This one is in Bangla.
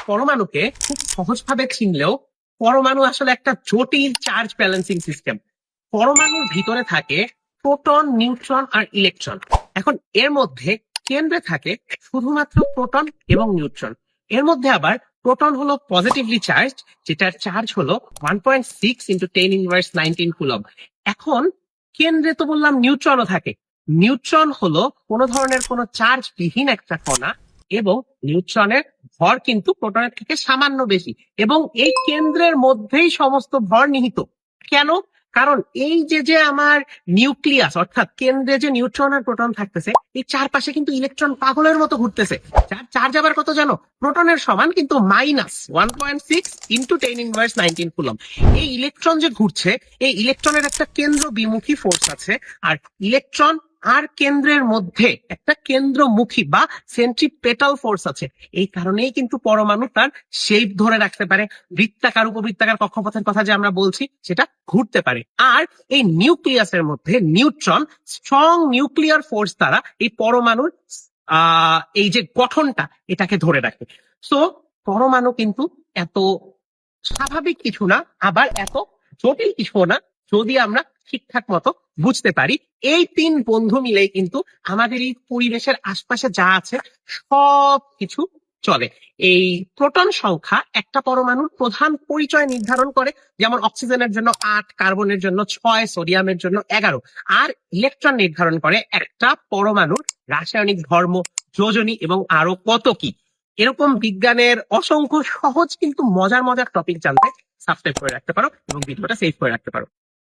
পরমাণুকে খুব সহজভাবে চিনলেও পরমাণু আসলে একটা জটিল চার্জ ব্যালেন্সিং সিস্টেম। পরমাণুর ভিতরে থাকে প্রোটন, নিউট্রন আর ইলেকট্রন। এখন এর মধ্যে কেন্দ্রে থাকে শুধুমাত্র প্রোটন এবং নিউট্রন। এর মধ্যে আবার প্রোটন হলো পজিটিভলি চার্জ, যেটার চার্জ হলো 1.6 ইন্টু 10⁻19 কুলম। এখন কেন্দ্রে তো বললাম নিউট্রনও থাকে। নিউট্রন হলো কোনো ধরনের কোনো চার্জ বিহীন একটা কণা, এবং নিউট্রনের ভর কিন্তু প্রোটনের থেকে সামান্য বেশি, এবং এই কেন্দ্রের মধ্যেই সমস্ত ভর নিহিত। কেন? কারণ এই যে আমার নিউক্লিয়াস অর্থাৎ কেন্দ্রে যে নিউট্রন আর প্রোটন থাকতেছে, এই চারপাশে কিন্তু ইলেকট্রন পাগলের মতো ঘুরতেছে। যার চার্জ আবার কত জানো? প্রোটনের সমান, কিন্তু -1.6 ইন্টু 10⁻19 কুলম। এই ইলেকট্রন যে ঘুরছে, এই ইলেকট্রনের একটা কেন্দ্র বিমুখী ফোর্স আছে, আর ইলেকট্রন আর কেন্দ্রের মধ্যে একটা কেন্দ্রমুখী বা সেন্ট্রিপেটাল ফোর্স আছে। এই কারণেই কিন্তু পরমাণু তার শেপ ধরে রাখতে পারে, বৃত্তাকার উপবৃত্তাকার কক্ষপথের কথা যে আমরা বলছি সেটা ঘুরতে পারে। আর এই নিউক্লিয়াসের মধ্যে নিউট্রন স্ট্রং নিউক্লিয়ার ফোর্স দ্বারা এই পরমাণুর এই যে গঠনটা এটাকে ধরে রাখে। সো পরমাণু কিন্তু এত স্বাভাবিক কিছু না, আবার এত জটিল কিছু না, যদি আমরা ঠিকঠাক মতো বুঝতে পারি। এই তিন বন্ধু মিলেই কিন্তু আমাদের এই পরিবেশের আশপাশে যা আছে সব কিছু চলে। এই প্রোটন সংখ্যা একটা পরমাণুর প্রধান পরিচয় নির্ধারণ করে, যেমন অক্সিজেনের জন্য 8, কার্বনের জন্য 6, সোডিয়ামের জন্য 11। আর ইলেকট্রন নির্ধারণ করে একটা পরমাণুর রাসায়নিক ধর্ম, যোজনী এবং আরো কত কি। এরকম বিজ্ঞানের অসংখ্য সহজ কিন্তু মজার মজার টপিক জানতে সাবস্ক্রাইব করে রাখতে পারো এবং ভিডিওটা সেভ করে রাখতে পারো।